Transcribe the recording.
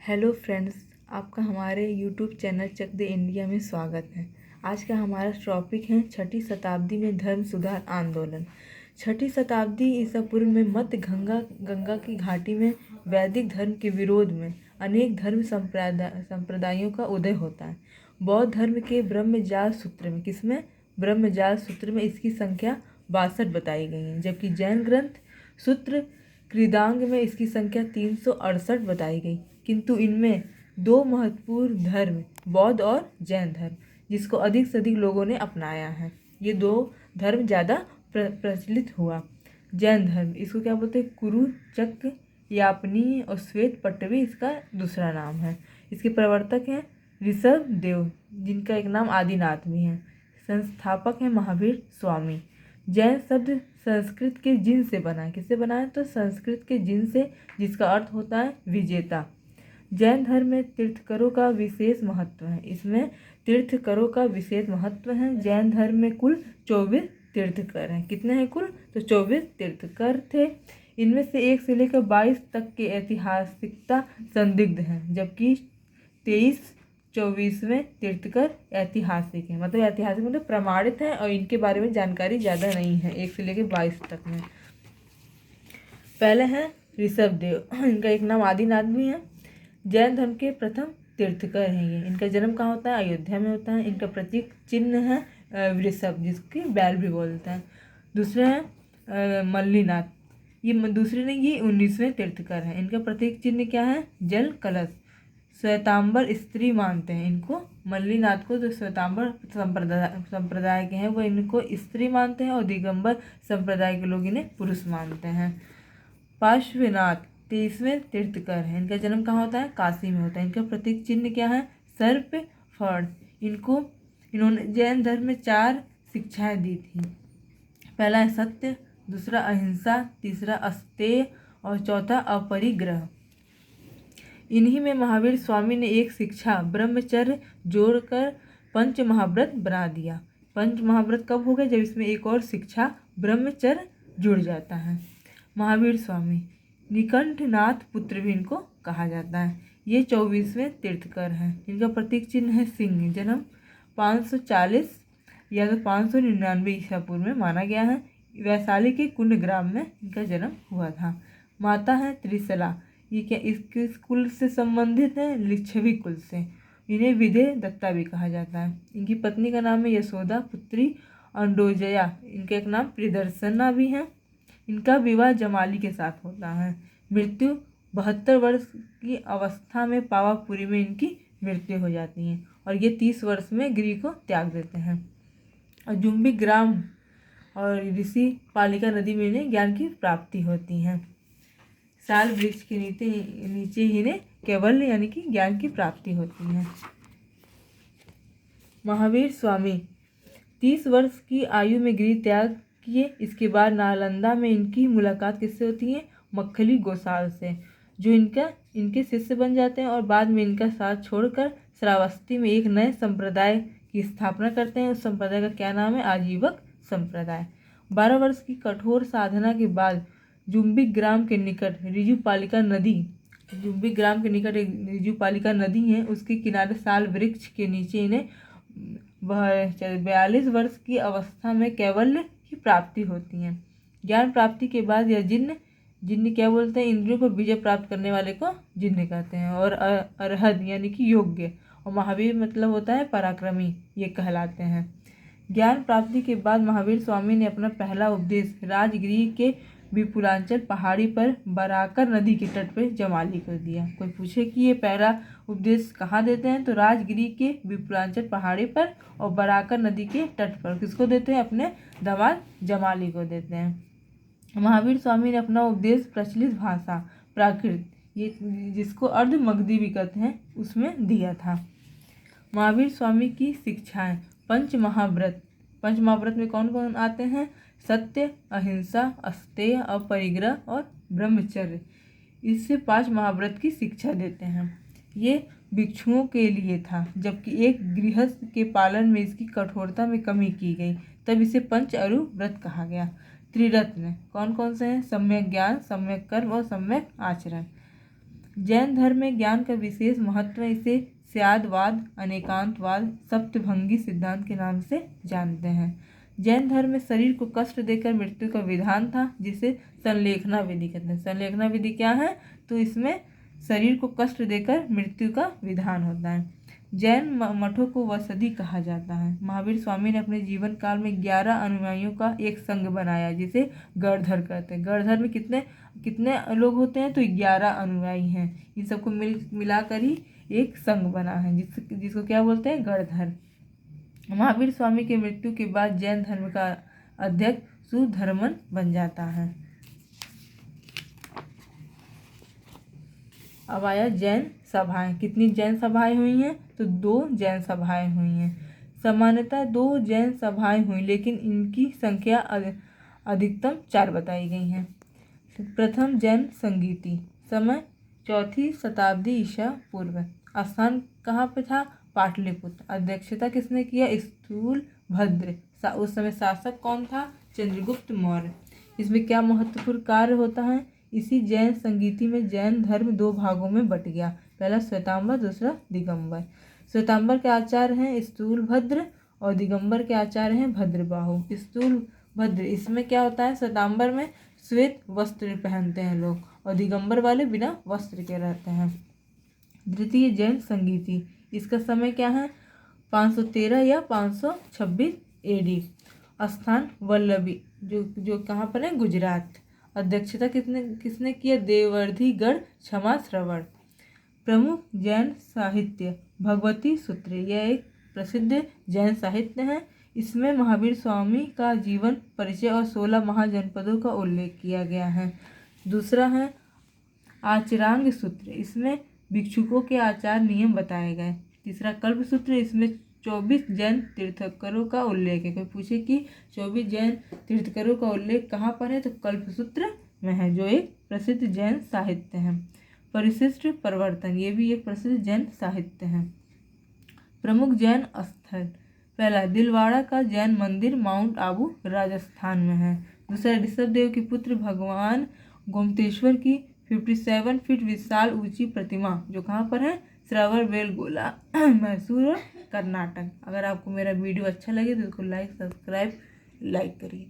Hello friends, आपका हमारे YouTube channel चक दे India में स्वागत है। आज का हमारा टॉपिक है छठी शताब्दी में धर्म सुधार आंदोलन। छठी शताब्दी ईसा पूर्व में मध्य गंगा की घाटी में वैदिक धर्म के विरोध में अनेक धर्म संप्रदायों का उदय होता है। बौद्ध धर्म के ब्रह्मजाल सूत्र में इसकी संख्या 62 बताई गई है, जबकि जैन ग्रंथ सूत्र कृदांग में इसकी संख्या 368 बताई गई। किंतु इनमें दो महत्वपूर्ण धर्म बौद्ध और जैन धर्म जिसको अधिक से अधिक लोगों ने अपनाया है। ये दो धर्म ज़्यादा प्रचलित हुआ। जैन धर्म, इसको क्या बोलते हैं, कुरु, चक, यापनी और श्वेत पट्टवी इसका दूसरा नाम है। इसके प्रवर्तक हैं ऋषभ देव, जिनका एक नाम आदिनाथ भी है। संस्थापक है महावीर स्वामी। जैन शब्द संस्कृत के जिन से बना है। किससे बना है? तो संस्कृत के जिन से, जिसका अर्थ होता है विजेता। जैन धर्म में तीर्थकरों का विशेष महत्व है। इसमें तीर्थकरों का विशेष महत्व है। जैन धर्म में कुल 24 तीर्थकर हैं। कितने हैं कुल? तो 24 तीर्थकर थे। इनमें से 1 से लेकर 22 तक के ऐतिहासिकता संदिग्ध हैं, जबकि 24वें तीर्थकर ऐतिहासिक है। मतलब ऐतिहासिक मतलब प्रमाणित है और इनके बारे में जानकारी ज़्यादा नहीं है। 1 से लेकर 22 तक में पहले हैं ऋषभ देव, इनका एक नाम आदिनाथ भी है। जैन धर्म के प्रथम तीर्थकर हैं ये। इनका जन्म कहाँ होता है? अयोध्या में होता है। इनका प्रतीक चिन्ह है वृषभ, जिसकी बैल भी बोलते हैं। दूसरे हैं मल्लीनाथ, ये दूसरे नहीं, ये 19वें तीर्थकर हैं। इनका प्रतीक चिन्ह क्या है? जल कलश। श्वेतांबर स्त्री मानते हैं इनको। मल्लीनाथ को जो श्वेतांबर संप्रदाय के हैं वो इनको स्त्री मानते हैं, और दिगंबर संप्रदाय के लोग इन्हें पुरुष मानते हैं। पार्श्वनाथ 23वें तीर्थकर हैं। इनका जन्म कहाँ होता है? काशी में होता है। इनका प्रतीक चिन्ह क्या है? सर्प फड़। इन्होंने जैन धर्म में 4 शिक्षाएं दी थी। पहला है सत्य, दूसरा अहिंसा, तीसरा अस्तेय और चौथा अपरिग्रह। इन्हीं में महावीर स्वामी ने एक शिक्षा ब्रह्मचर्य जोड़कर पंच महाव्रत बना दिया। पंच महाव्रत कब हो गए? जब इसमें एक और शिक्षा ब्रह्मचर्य जुड़ जाता है। महावीर स्वामी निकंठनाथ पुत्र भी इनको कहा जाता है। ये 24वें तीर्थकर हैं। इनका प्रतीक चिन्ह है सिंह। जन्म 540 या तो 599 ईसा पूर्व में माना गया है। वैशाली के कुंड ग्राम में इनका जन्म हुआ था। माता है त्रिशला, ये क्या इसके कुल से संबंधित है? लिच्छवी कुल से। इन्हें विदे दत्ता भी कहा जाता है। इनकी पत्नी का नाम है यशोदा पुत्री अंडोजया। इनका एक नाम प्रियदर्शना भी है। इनका विवाह जमाली के साथ होता है। मृत्यु 72 वर्ष की अवस्था में पावापुरी में इनकी मृत्यु हो जाती है, और ये 30 वर्ष में गृह को त्याग देते हैं। और जुम्बिक ग्राम और ऋषि पालिका नदी में इन्हें ज्ञान की प्राप्ति होती है। साल वृक्ष के नीचे ही इन्हें केवल यानी कि ज्ञान की प्राप्ति होती है। महावीर स्वामी 30 वर्ष की आयु में गृह त्याग किए। इसके बाद नालंदा में इनकी मुलाकात किससे होती है? मक्खली गोसाल से, जो इनके शिष्य बन जाते हैं, और बाद में इनका साथ छोड़कर श्रावस्ती में एक नए संप्रदाय की स्थापना करते हैं। उस संप्रदाय का क्या नाम है? आजीवक संप्रदाय। 12 वर्ष की कठोर साधना के बाद जुम्बिक ग्राम के निकट ऋजुपालिका नदी है, उसके किनारे साल वृक्ष के नीचे इन्हें 42 वर्ष की अवस्था में कैवल्य की प्राप्ति होती है। ज्ञान प्राप्ति के बाद यह जिन्न क्या बोलते हैं? इंद्रियों पर विजय प्राप्त करने वाले को जिन्न कहते हैं। और अरहद यानी कि योग्य, और महावीर मतलब होता है पराक्रमी, ये कहलाते हैं। ज्ञान प्राप्ति के बाद महावीर स्वामी ने अपना पहला उपदेश राजगिरी के विपुलांचल पहाड़ी पर बराकर नदी के तट पर जमाली को दिया। कोई पूछे कि ये पहला उपदेश कहाँ देते हैं? तो राजगिरी के विपुलांचल पहाड़ी पर और बराकर नदी के तट पर। किसको देते हैं? अपने दामाद जमाली को देते हैं। महावीर स्वामी ने अपना उपदेश प्रचलित भाषा प्राकृत, ये जिसको अर्ध मगधी भी कहते हैं, उसमें दिया था। महावीर स्वामी की शिक्षाएं पंच महाव्रत में कौन कौन आते हैं? सत्य, अहिंसा, अस्तेय, अपरिग्रह और ब्रह्मचर्य। इससे 5 महाव्रत की शिक्षा देते हैं। ये भिक्षुओं के लिए था, जबकि एक गृहस्थ के पालन में इसकी कठोरता में कमी की गई, तब इसे पंच अरु व्रत कहा गया। त्रिरत्न कौन कौन से हैं? सम्यक ज्ञान, सम्यक कर्म और सम्यक आचरण। जैन धर्म में ज्ञान का विशेष महत्व है। इसे स्यादवाद, अनेकांतवाद, सप्तभंगी सिद्धांत के नाम से जानते हैं। जैन धर्म में शरीर को कष्ट देकर मृत्यु का विधान था, जिसे संलेखना विधि कहते हैं। संलेखना विधि क्या है? तो इसमें शरीर को कष्ट देकर मृत्यु का विधान होता है। जैन मठों को वसति कहा जाता है। महावीर स्वामी ने अपने जीवन काल में 11 अनुयायियों का एक संघ बनाया, जिसे गणधर कहते हैं। गणधर में कितने कितने लोग होते हैं? तो 11 अनुयायी हैं। इन सबको मिलाकर ही एक संघ बना है, जिसको क्या बोलते हैं? गणधर। महावीर स्वामी की मृत्यु के बाद जैन धर्म का अध्यक्ष सुधर्मन बन जाता है। अब आया जैन सभाएं। कितनी जैन सभाएं हुई हैं? तो 2 जैन सभाएं हुई हैं। सामान्यतः 2 जैन सभाएं हुई, लेकिन इनकी संख्या अधिकतम 4 बताई गई हैं। प्रथम जैन संगीति, समय 4वीं शताब्दी ईसा पूर्व। स्थान कहाँ पे था? पाटलिपुत्र। अध्यक्षता किसने किया? स्थूलभद्र। उस समय शासक कौन था? चंद्रगुप्त मौर्य। इसमें क्या महत्वपूर्ण कार्य होता है? इसी जैन संगीति में जैन धर्म 2 भागों में बट गया। पहला श्वेतांबर, दूसरा दिगंबर। श्वेतांबर के आचार्य हैं स्थूलभद्र और दिगंबर के आचार्य हैं भद्रबाहु। स्थूलभद्र, इसमें क्या होता है? श्वेतांबर में श्वेत वस्त्र पहनते हैं लोग, और दिगंबर वाले बिना वस्त्र के रहते हैं। द्वितीय जैन संगीति, इसका समय क्या है? 513 या 526 AD। स्थान वल्लभी, जो कहाँ पर है? गुजरात। अध्यक्षता किसने किया? देवर्धिगढ़ क्षमा श्रवण। प्रमुख जैन साहित्य, भगवती सूत्र, यह एक प्रसिद्ध जैन साहित्य है। इसमें महावीर स्वामी का जीवन परिचय और 16 महाजनपदों का उल्लेख किया गया है। दूसरा है आचरांग सूत्र, इसमें भिक्षुकों के आचार नियम बताए गए। तीसरा कल्प सूत्र, इसमें 24 जैन तीर्थंकरों का उल्लेख है। कोई पूछे कि 24 जैन तीर्थंकरों का उल्लेख कहाँ पर है? तो कल्प सूत्र में है, जो एक प्रसिद्ध जैन साहित्य है। परिशिष्ट प्रवर्तन, ये भी एक प्रसिद्ध जैन साहित्य है। प्रमुख जैन स्थल, पहला दिलवाड़ा का जैन मंदिर माउंट आबू राजस्थान में है। दूसरा ऋषभदेव के पुत्र भगवान गोमतेश्वर की 57 फीट विशाल ऊंची प्रतिमा, जो कहाँ पर है? श्रवणबेलगोला, मैसूर, कर्नाटक। अगर आपको मेरा वीडियो अच्छा लगे तो इसको लाइक करिए।